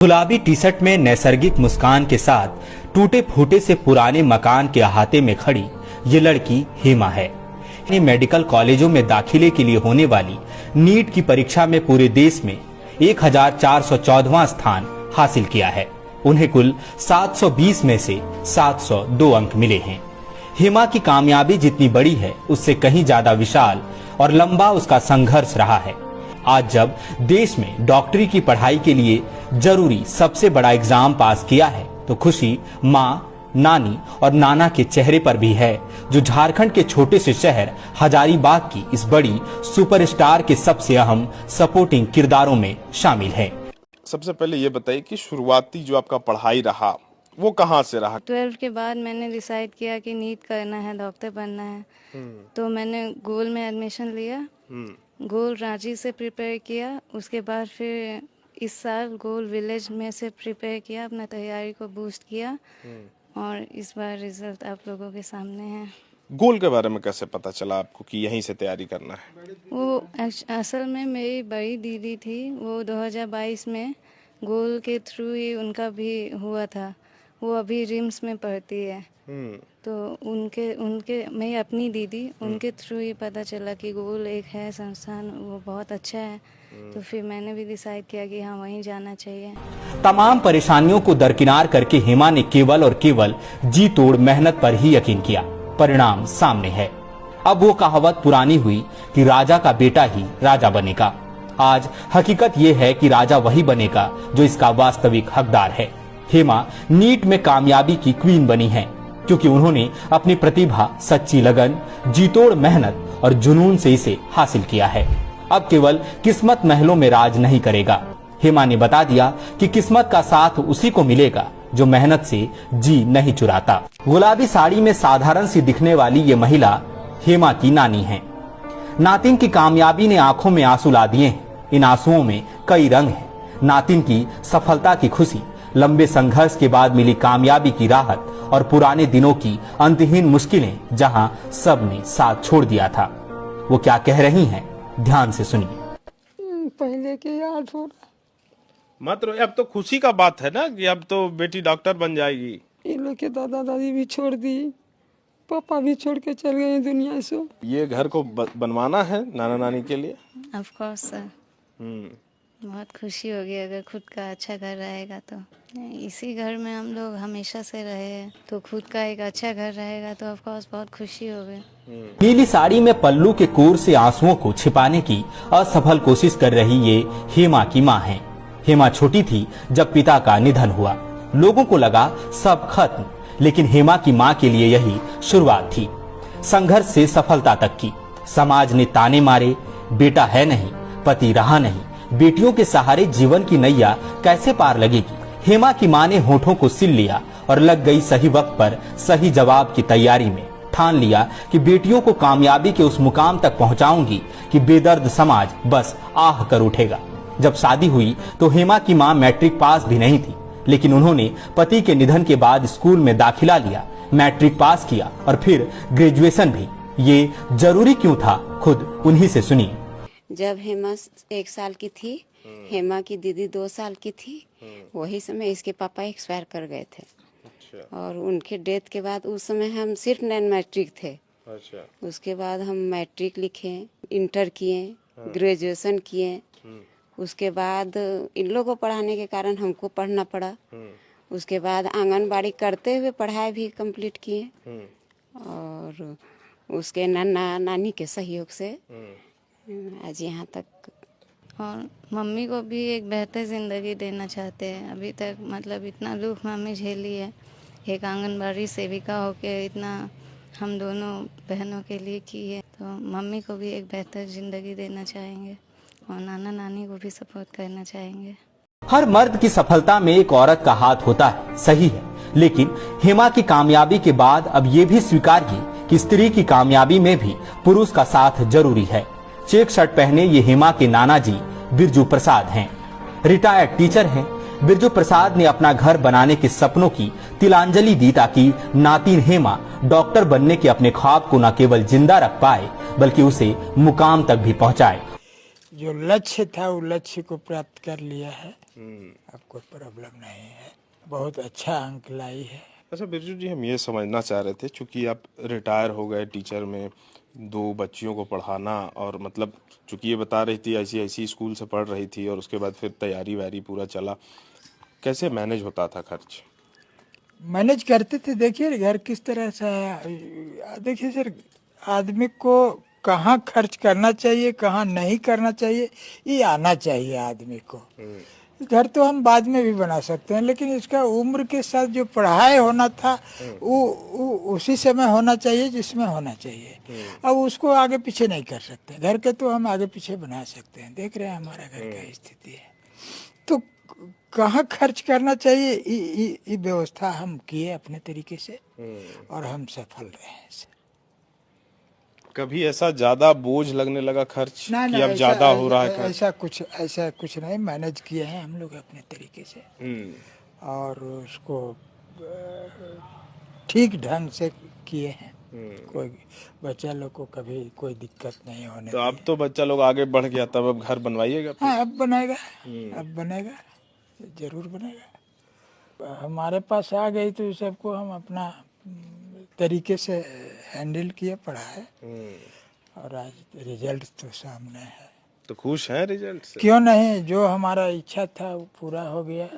गुलाबी T shirt में नैसर्गिक मुस्कान के साथ टूटे फूटे से पुराने मकान के अहाते में खड़ी ये लड़की हेमा है। मेडिकल कॉलेजों में दाखिले के लिए होने वाली नीट की परीक्षा में पूरे देश में 1414वां स्थान हासिल किया है। उन्हें कुल 720 में से 702 अंक मिले हैं। हेमा की कामयाबी जितनी बड़ी है उससे कहीं ज्यादा विशाल और लंबा उसका संघर्ष रहा है। आज जब देश में डॉक्टरी की पढ़ाई के लिए जरूरी सबसे बड़ा एग्जाम पास किया है तो खुशी माँ, नानी और नाना के चेहरे पर भी है, जो झारखंड के छोटे से शहर हजारीबाग की इस बड़ी सुपरस्टार के सबसे अहम सपोर्टिंग किरदारों में शामिल है। सबसे पहले ये बताइए कि शुरुआती जो आपका पढ़ाई रहा वो कहाँ से रहा? 12 के बाद मैंने डिसाइड किया कि नीट करना है, डॉक्टर बनना है। तो मैंने गोल में एडमिशन लिया। गोल रांची से प्रिपेयर किया। उसके बाद फिर इस साल गोल विलेज में से प्रिपेयर किया, अपना तैयारी को बूस्ट किया और इस बार रिजल्ट आप लोगों के सामने है। गोल के बारे में कैसे पता चला आपको कि यहीं से तैयारी करना है? वो असल में मेरी बड़ी दीदी थी, वो 2022 में गोल के थ्रू ही उनका भी हुआ था। वो अभी रिम्स में पढ़ती है। तो उनके मैं अपनी दीदी उनके थ्रू ही पता चला कि गोल एक है संस्थान, वो बहुत अच्छा है। तो फिर मैंने भी डिसाइड किया कि हाँ वहीं जाना चाहिए। तमाम परेशानियों को दरकिनार करके हेमा ने केवल और केवल जी तोड़ मेहनत पर ही यकीन किया। परिणाम सामने है। अब वो कहावत पुरानी हुई कि राजा का बेटा ही राजा बनेगा। आज हकीकत ये है कि राजा वही बनेगा जो इसका वास्तविक हकदार है। हेमा नीट में कामयाबी की क्वीन बनी है क्योंकि उन्होंने अपनी प्रतिभा, सच्ची लगन, जीतोड़ मेहनत और जुनून से इसे हासिल किया है। अब केवल किस्मत महलों में राज नहीं करेगा। हेमा ने बता दिया कि किस्मत का साथ उसी को मिलेगा जो मेहनत से जी नहीं चुराता। गुलाबी साड़ी में साधारण सी दिखने वाली ये महिला हेमा की नानी है। नातिन की कामयाबी ने आंखों में आंसू ला दिए हैं। इन आंसुओं में कई रंग हैं। नातिन की सफलता की खुशी, लंबे संघर्ष के बाद मिली कामयाबी की राहत और पुराने दिनों की अंतहीन मुश्किलें जहां सबने साथ छोड़ दिया था। वो क्या कह रही हैं, ध्यान से सुनिए। पहले के याद हो रहा। मात्र अब तो खुशी का बात है ना कि अब तो बेटी डॉक्टर बन जाएगी। इन लोग के दादा दादी भी छोड़ दी, पापा भी छोड़ के चल गए दुनिया से। ये घर को बनवाना है नाना नानी के लिए? Of course sir. बहुत खुशी होगी अगर खुद का अच्छा घर रहेगा तो। इसी घर में हम लोग हमेशा से रहे हैं, तो खुद का एक अच्छा घर रहेगा तो ऑफ कोर्स बहुत खुशी होगी। नीली साड़ी में पल्लू के कोर से आंसुओं को छिपाने की असफल कोशिश कर रही ये हेमा की मां है। हेमा छोटी थी जब पिता का निधन हुआ। लोगों को लगा सब खत्म, लेकिन हेमा की मां के लिए यही शुरुआत थी, संघर्ष से सफलता तक की। समाज ने ताने मारे, बेटा है नहीं, पति रहा नहीं, बेटियों के सहारे जीवन की नैया कैसे पार लगेगी। हेमा की मां ने होठों को सिल लिया और लग गई सही वक्त पर सही जवाब की तैयारी में। ठान लिया कि बेटियों को कामयाबी के उस मुकाम तक पहुंचाऊंगी कि बेदर्द समाज बस आह कर उठेगा। जब शादी हुई तो हेमा की मां मैट्रिक पास भी नहीं थी, लेकिन उन्होंने पति के निधन के बाद स्कूल में दाखिला लिया, मैट्रिक पास किया और फिर ग्रेजुएशन भी। ये जरूरी क्यों था, खुद उन्हीं से सुनिए। जब हेमा 1 साल की थी, हेमा की दीदी 2 साल की थी, वही समय इसके पापा एक्सपायर कर गए थे। अच्छा। और उनके डेथ के बाद उस समय हम सिर्फ नॉन मैट्रिक थे। अच्छा। उसके बाद हम मैट्रिक लिखे, इंटर किए, ग्रेजुएशन किए। उसके बाद इन लोगों को पढ़ाने के कारण हमको पढ़ना पड़ा। उसके बाद आंगनबाड़ी करते हुए पढ़ाई भी कंप्लीट किए और उसके नाना नानी के सहयोग से आज यहाँ तक। और मम्मी को भी एक बेहतर ज़िंदगी देना चाहते हैं। अभी तक मतलब इतना दुख मम्मी झेली है, एक आंगनबाड़ी सेविका होके इतना हम दोनों बहनों के लिए की है, तो मम्मी को भी एक बेहतर ज़िंदगी देना चाहेंगे और नाना नानी को भी सपोर्ट करना चाहेंगे। हर मर्द की सफलता में एक औरत का हाथ होता है, सही है, लेकिन हेमा की कामयाबी के बाद अब ये भी स्वीकारिए कि स्त्री की कामयाबी में भी पुरुष का साथ जरूरी है। चेक शर्ट पहने ये हेमा के नाना जी बिरजू प्रसाद हैं। रिटायर्ड टीचर हैं। बिरजू प्रसाद ने अपना घर बनाने के सपनों की तिलांजलि दी ताकि नातिन हेमा डॉक्टर बनने के अपने ख्वाब को न केवल जिंदा रख पाए बल्कि उसे मुकाम तक भी पहुंचाए। जो लक्ष्य था वो लक्ष्य को प्राप्त कर लिया है। अब कोई प्रॉब्लम नहीं है, बहुत अच्छा अंक लाई है। अच्छा बिरजू जी, हम ये समझना चाह रहे थे, चूंकि आप रिटायर हो गए टीचर में, 2 बच्चियों को पढ़ाना, और मतलब चूंकि ये बता रही थी ऐसी ऐसी स्कूल से पढ़ रही थी और उसके बाद फिर तैयारी वैयारी पूरा चला, कैसे मैनेज होता था खर्च? मैनेज करते थे। देखिए घर किस तरह से है। देखिए सर, आदमी को कहाँ खर्च करना चाहिए कहाँ नहीं करना चाहिए ये आना चाहिए आदमी को। घर तो हम बाद में भी बना सकते हैं, लेकिन इसका उम्र के साथ जो पढ़ाई होना था वो उसी समय होना चाहिए जिसमें होना चाहिए। अब उसको आगे पीछे नहीं कर सकते। घर के तो हम आगे पीछे बना सकते हैं, देख रहे हैं हमारा घर का स्थिति है। तो कहाँ खर्च करना चाहिए ये व्यवस्था हम किए अपने तरीके से, और हम सफल रहे हैं इससे। कभी ऐसा ज्यादा बोझ लगने लगा खर्च ना कि अब ज्यादा हो रहा है खर्च? ऐसा कुछ नहीं, मैनेज किए हैं हम लोग अपने तरीके से, और उसको ठीक ढंग से किए हैं। कोई बच्चा लोग को कभी कोई दिक्कत नहीं होने तो अब दी। तो बच्चा लोग आगे बढ़ गया, तब अब घर बनवाइएगा फिर? हाँ, अब बनेगा, अब बनेगा, जरूर बनेगा। हमारे पास आ गई तो सबको हम अपना तरीके से हैंडल किए, पढ़ाए, और आज रिजल्ट तो सामने है। तो खुश हैं रिजल्ट से? क्यों नहीं, जो हमारा इच्छा था वो पूरा हो गया।